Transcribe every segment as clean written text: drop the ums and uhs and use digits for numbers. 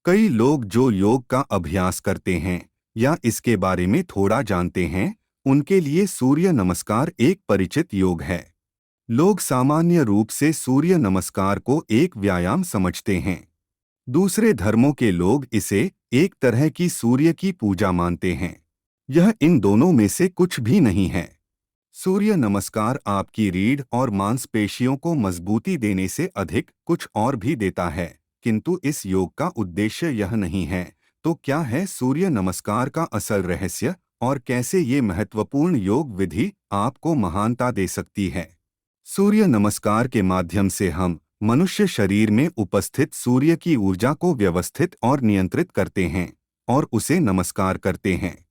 कई लोग जो योग का अभ्यास करते हैं या इसके बारे में थोड़ा जानते हैं, उनके लिए सूर्य नमस्कार एक परिचित योग है। लोग सामान्य रूप से सूर्य नमस्कार को एक व्यायाम समझते हैं। दूसरे धर्मों के लोग इसे एक तरह की सूर्य की पूजा मानते हैं। यह इन दोनों में से कुछ भी नहीं है। सूर्य नमस्कार आपकी रीढ़ और मांसपेशियों को मजबूती देने से अधिक कुछ और भी देता है, किंतु इस योग का उद्देश्य यह नहीं है। तो क्या है सूर्य नमस्कार का असल रहस्य और कैसे ये महत्वपूर्ण योग विधि आपको महानता दे सकती है? सूर्य नमस्कार के माध्यम से हम मनुष्य शरीर में उपस्थित सूर्य की ऊर्जा को व्यवस्थित और नियंत्रित करते हैं और उसे नमस्कार करते हैं।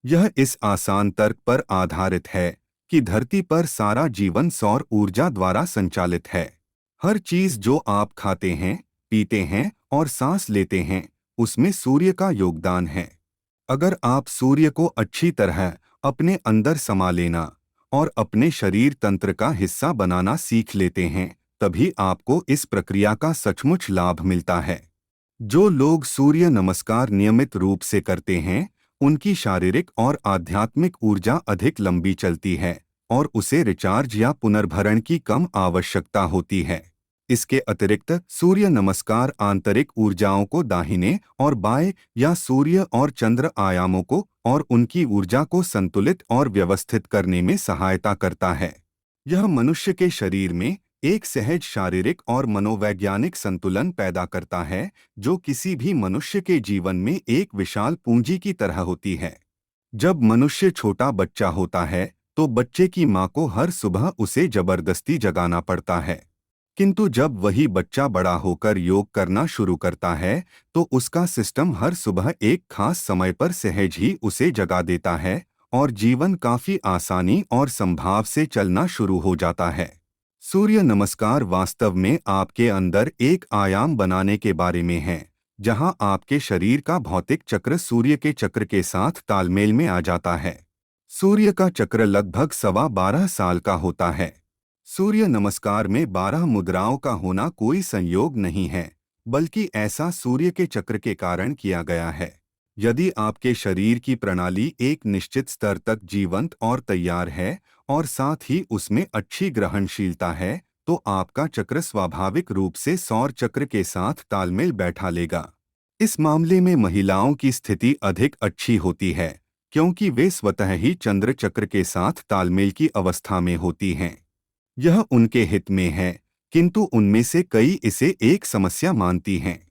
यह इस आसान तर्क पर आधारित है कि धरती पर सारा जीवन सौर ऊर्जा द्वारा संचालित है। हर चीज जो आप खाते हैं, पीते हैं और सांस लेते हैं, उसमें सूर्य का योगदान है। अगर आप सूर्य को अच्छी तरह अपने अंदर समा लेना और अपने शरीर तंत्र का हिस्सा बनाना सीख लेते हैं, तभी आपको इस प्रक्रिया का सचमुच लाभ मिलता है। जो लोग सूर्य नमस्कार नियमित रूप से करते हैं, उनकी शारीरिक और आध्यात्मिक ऊर्जा अधिक लंबी चलती है और उसे रिचार्ज या पुनर्भरण की कम आवश्यकता होती है। इसके अतिरिक्त सूर्य नमस्कार आंतरिक ऊर्जाओं को दाहिने और बाएं या सूर्य और चंद्र आयामों को और उनकी ऊर्जा को संतुलित और व्यवस्थित करने में सहायता करता है। यह मनुष्य के शरीर में एक सहज शारीरिक और मनोवैज्ञानिक संतुलन पैदा करता है, जो किसी भी मनुष्य के जीवन में एक विशाल पूंजी की तरह होती है। जब मनुष्य छोटा बच्चा होता है, तो बच्चे की माँ को हर सुबह उसे जबरदस्ती जगाना पड़ता है। किंतु जब वही बच्चा बड़ा होकर योग करना शुरू करता है, तो उसका सिस्टम हर सुबह एक खास समय पर सहज ही उसे जगा देता है और जीवन काफी आसानी और संभाव से चलना शुरू हो जाता है। सूर्य नमस्कार वास्तव में आपके अंदर एक आयाम बनाने के बारे में है, जहां आपके शरीर का भौतिक चक्र सूर्य के चक्र के साथ तालमेल में आ जाता है। सूर्य का चक्र लगभग 12.25 साल का होता है। सूर्य नमस्कार में 12 मुद्राओं का होना कोई संयोग नहीं है, बल्कि ऐसा सूर्य के चक्र के कारण किया गया है। यदि आपके शरीर की प्रणाली एक निश्चित स्तर तक जीवंत और तैयार है और साथ ही उसमें अच्छी ग्रहणशीलता है, तो आपका चक्र स्वाभाविक रूप से सौर चक्र के साथ तालमेल बैठा लेगा। इस मामले में महिलाओं की स्थिति अधिक अच्छी होती है, क्योंकि वे स्वतः ही चंद्र चक्र के साथ तालमेल की अवस्था में होती हैं। यह उनके हित में है, किंतु उनमें से कई इसे एक समस्या मानती हैं।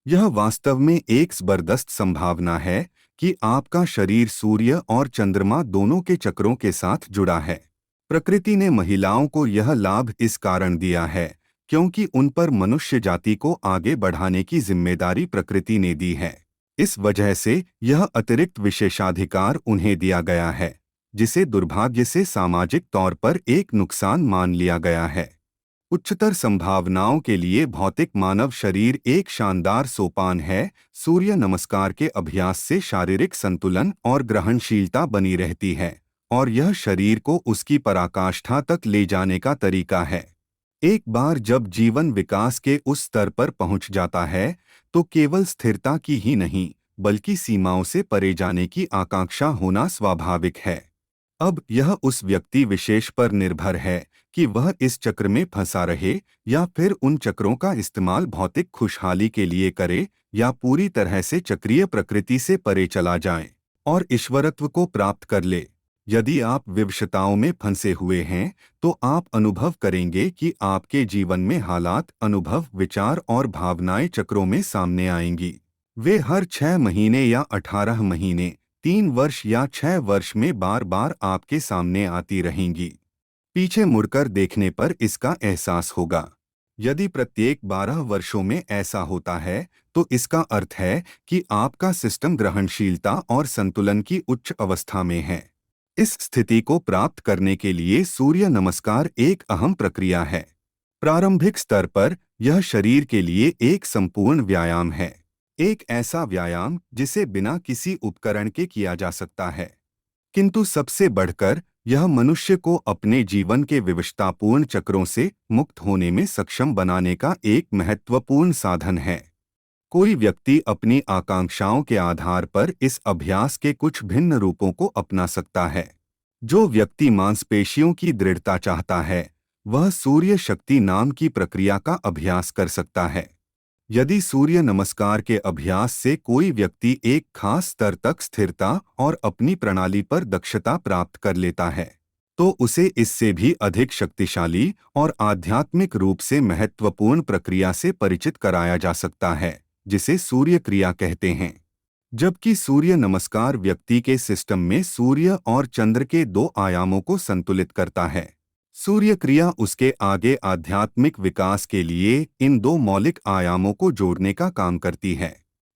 यह वास्तव में एक जबरदस्त संभावना है कि आपका शरीर सूर्य और चंद्रमा दोनों के चक्रों के साथ जुड़ा है। प्रकृति ने महिलाओं को यह लाभ इस कारण दिया है क्योंकि उन पर मनुष्य जाति को आगे बढ़ाने की जिम्मेदारी प्रकृति ने दी है। इस वजह से यह अतिरिक्त विशेषाधिकार उन्हें दिया गया है, जिसे दुर्भाग्य से सामाजिक तौर पर एक नुकसान मान लिया गया है। उच्चतर संभावनाओं के लिए भौतिक मानव शरीर एक शानदार सोपान है। सूर्य नमस्कार के अभ्यास से शारीरिक संतुलन और ग्रहणशीलता बनी रहती है और यह शरीर को उसकी पराकाष्ठा तक ले जाने का तरीका है। एक बार जब जीवन विकास के उस स्तर पर पहुंच जाता है, तो केवल स्थिरता की ही नहीं, बल्कि सीमाओं से परे जाने की आकांक्षा होना स्वाभाविक है। अब यह उस व्यक्ति विशेष पर निर्भर है कि वह इस चक्र में फंसा रहे या फिर उन चक्रों का इस्तेमाल भौतिक खुशहाली के लिए करे या पूरी तरह से चक्रीय प्रकृति से परे चला जाए और ईश्वरत्व को प्राप्त कर ले। यदि आप विवशताओं में फंसे हुए हैं, तो आप अनुभव करेंगे कि आपके जीवन में हालात, अनुभव, विचार और भावनाएं चक्रों में सामने आएंगी। वे हर 6 महीने या 18 महीने, 3 वर्ष या 6 वर्ष में बार बार आपके सामने आती रहेंगी। पीछे मुड़कर देखने पर इसका एहसास होगा। यदि प्रत्येक 12 वर्षों में ऐसा होता है, तो इसका अर्थ है कि आपका सिस्टम ग्रहणशीलता और संतुलन की उच्च अवस्था में है। इस स्थिति को प्राप्त करने के लिए सूर्य नमस्कार एक अहम प्रक्रिया है। प्रारंभिक स्तर पर यह शरीर के लिए एक संपूर्ण व्यायाम है, एक ऐसा व्यायाम जिसे बिना किसी उपकरण के किया जा सकता है। किंतु सबसे बढ़कर यह मनुष्य को अपने जीवन के विवशतापूर्ण चक्रों से मुक्त होने में सक्षम बनाने का एक महत्वपूर्ण साधन है। कोई व्यक्ति अपनी आकांक्षाओं के आधार पर इस अभ्यास के कुछ भिन्न रूपों को अपना सकता है। जो व्यक्ति मांसपेशियों की दृढ़ता चाहता है, वह सूर्य शक्ति नाम की प्रक्रिया का अभ्यास कर सकता है। यदि सूर्य नमस्कार के अभ्यास से कोई व्यक्ति एक खास स्तर तक स्थिरता और अपनी प्रणाली पर दक्षता प्राप्त कर लेता है, तो उसे इससे भी अधिक शक्तिशाली और आध्यात्मिक रूप से महत्वपूर्ण प्रक्रिया से परिचित कराया जा सकता है, जिसे सूर्य क्रिया कहते हैं। जबकि सूर्य नमस्कार व्यक्ति के सिस्टम में सूर्य और चंद्र के दो आयामों को संतुलित करता है, सूर्य क्रिया उसके आगे आध्यात्मिक विकास के लिए इन दो मौलिक आयामों को जोड़ने का काम करती है।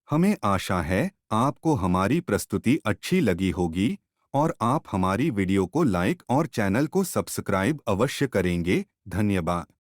हमें आशा है आपको हमारी प्रस्तुति अच्छी लगी होगी और आप हमारी वीडियो को लाइक और चैनल को सब्सक्राइब अवश्य करेंगे। धन्यवाद।